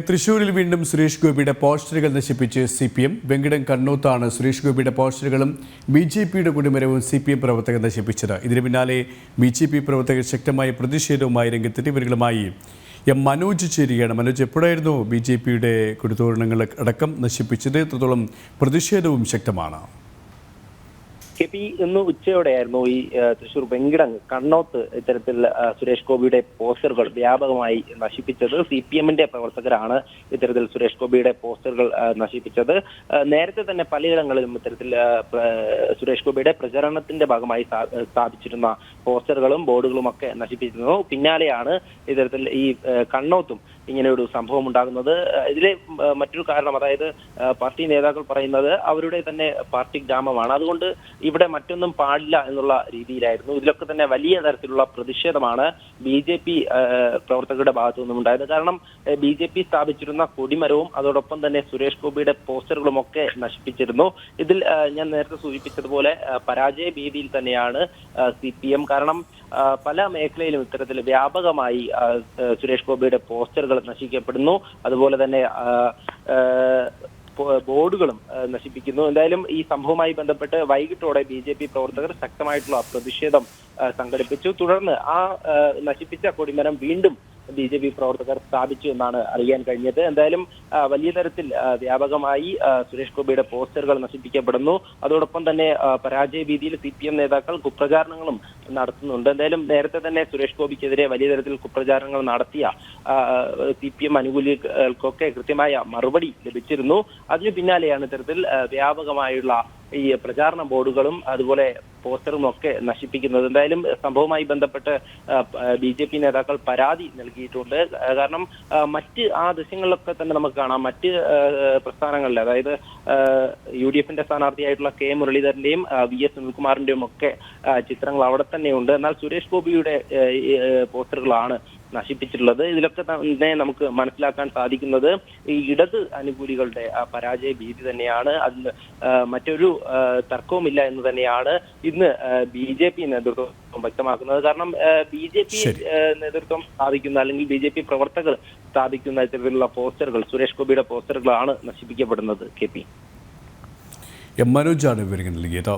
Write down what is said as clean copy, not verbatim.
തൃശ്ശൂരിൽ വീണ്ടും സുരേഷ് ഗോപിയുടെ പോസ്റ്ററുകൾ നശിപ്പിച്ച് CPM. വെങ്കിടം കണ്ണൂത്താണ് സുരേഷ് ഗോപിയുടെ പോസ്റ്ററുകളും BJPയുടെ കൊടിമരവും CPM പ്രവർത്തകർ നശിപ്പിച്ചത്. ഇതിന് പിന്നാലെ BJP പ്രവർത്തകർ ശക്തമായ പ്രതിഷേധവുമായി രംഗത്തെത്തി. ഇവരുമായി മനോജ് ചേരുകയാണ്. മനോജ്, എപ്പോഴായിരുന്നു BJPയുടെ കൊടിതോരണങ്ങൾ അടക്കം നശിപ്പിച്ചത്? എത്രത്തോളം പ്രതിഷേധവും ശക്തമാണ്? ഇന്ന് ഉച്ചയോടെയായിരുന്നു ഈ തൃശ്ശൂർ വെങ്കിടം കണ്ണോത്ത് ഇത്തരത്തിൽ സുരേഷ് ഗോപിയുടെ പോസ്റ്ററുകൾ വ്യാപകമായി നശിപ്പിച്ചത്. CPMന്റെ പ്രവർത്തകരാണ് ഇത്തരത്തിൽ സുരേഷ് ഗോപിയുടെ പോസ്റ്ററുകൾ നശിപ്പിച്ചത്. നേരത്തെ തന്നെ പലയിടങ്ങളിലും ഇത്തരത്തിൽ സുരേഷ് ഗോപിയുടെ പ്രചരണത്തിന്റെ ഭാഗമായി സ്ഥാപിച്ചിരുന്ന പോസ്റ്ററുകളും ബോർഡുകളും ഒക്കെ നശിപ്പിച്ചിരുന്നു. പിന്നാലെയാണ് ഇത്തരത്തിൽ ഈ കണ്ണോത്തും ഇങ്ങനെയൊരു സംഭവം ഉണ്ടാകുന്നത്. ഇതിലെ മറ്റൊരു കാരണം, അതായത് പാർട്ടി നേതാക്കൾ പറയുന്നത് അവരുടെ തന്നെ പാർട്ടി ഗ്രാമമാണ്, അതുകൊണ്ട് ഇവിടെ മറ്റൊന്നും പാടില്ല എന്നുള്ള രീതിയിലായിരുന്നു. ഇതിലൊക്കെ തന്നെ വലിയ തരത്തിലുള്ള പ്രതിഷേധമാണ് BJP പ്രവർത്തകരുടെ ഭാഗത്തു നിന്നും ഉണ്ടായത്. കാരണം BJP സ്ഥാപിച്ചിരുന്ന കൊടിമരവും അതോടൊപ്പം തന്നെ സുരേഷ് ഗോപിയുടെ പോസ്റ്ററുകളും ഒക്കെ നശിപ്പിച്ചിരുന്നു. ഇതിൽ ഞാൻ നേരത്തെ സൂചിപ്പിച്ചതുപോലെ പരാജയ ഭീതിയിൽ തന്നെയാണ് CPM. കാരണം പല മേഖലയിലും ഇത്തരത്തിൽ വ്യാപകമായി സുരേഷ് ഗോപിയുടെ പോസ്റ്ററുകൾ നശിക്കപ്പെടുന്നു, അതുപോലെ തന്നെ ബോർഡുകളും നശിപ്പിക്കുന്നു. എന്തായാലും ഈ സംഭവവുമായി ബന്ധപ്പെട്ട് വൈകിട്ടോടെ BJP പ്രവർത്തകർ ശക്തമായിട്ടുള്ള പ്രതിഷേധം സംഘടിപ്പിച്ചു. തുടർന്ന് ആ നശിപ്പിച്ച കൊടിമരം വീണ്ടും BJP പ്രവർത്തകർ സ്ഥാപിച്ചു എന്നാണ് അറിയാൻ കഴിഞ്ഞത്. എന്തായാലും വലിയ തരത്തിൽ വ്യാപകമായി സുരേഷ് ഗോപിയുടെ പോസ്റ്ററുകൾ നശിപ്പിക്കപ്പെടുന്നു. അതോടൊപ്പം തന്നെ പരാജയ ഭീതിയിൽ CPM നേതാക്കൾ കുപ്രചാരണങ്ങളും നടത്തുന്നുണ്ട്. എന്തായാലും നേരത്തെ തന്നെ സുരേഷ് ഗോപിക്കെതിരെ വലിയ തരത്തിൽ കുപ്രചാരണങ്ങൾ നടത്തിയ CPM അനുകൂലികൾക്കൊക്കെ കൃത്യമായ മറുപടി ലഭിച്ചിരുന്നു. അതിനു പിന്നാലെയാണ് ഇത്തരത്തിൽ വ്യാപകമായുള്ള ഈ പ്രചാരണ ബോർഡുകളും അതുപോലെ പോസ്റ്ററും ഒക്കെ നശിപ്പിക്കുന്നത്. എന്തായാലും സംഭവവുമായി ബന്ധപ്പെട്ട് BJP നേതാക്കൾ പരാതി നൽകിയിട്ടുണ്ട്. കാരണം മറ്റ് ആ ദൃശ്യങ്ങളിലൊക്കെ തന്നെ നമുക്ക് കാണാം, മറ്റ് പ്രസ്ഥാനങ്ങളിൽ, അതായത് UDFന്റെ സ്ഥാനാർത്ഥിയായിട്ടുള്ള K മുരളീധരന്റെയും VS സുനിൽകുമാറിന്റെയും ഒക്കെ ചിത്രങ്ങൾ അവിടെ തന്നെയുണ്ട്. എന്നാൽ സുരേഷ് ഗോപിയുടെ പോസ്റ്ററുകളാണ് നശിപ്പിച്ചിട്ടുള്ളത്. ഇതിലൊക്കെ തന്നെ നമുക്ക് മനസ്സിലാക്കാൻ സാധിക്കുന്നത് ഈ ഇടത് അനുകൂലികളുടെ പരാജയ ഭീതി തന്നെയാണ്. അതിൽ മറ്റൊരു തർക്കവുമില്ല എന്ന് തന്നെയാണ് ഇന്ന് BJP നേതൃത്വം വ്യക്തമാക്കുന്നത്. കാരണം BJP നേതൃത്വം സ്ഥാപിക്കുന്ന അല്ലെങ്കിൽ BJP പ്രവർത്തകർ സ്ഥാപിക്കുന്ന ഇത്തരത്തിലുള്ള പോസ്റ്ററുകൾ, സുരേഷ് ഗോപിയുടെ പോസ്റ്ററുകളാണ് നശിപ്പിക്കപ്പെടുന്നത്. KP മനോജാണ് വിവരങ്ങൾ നൽകിയത്.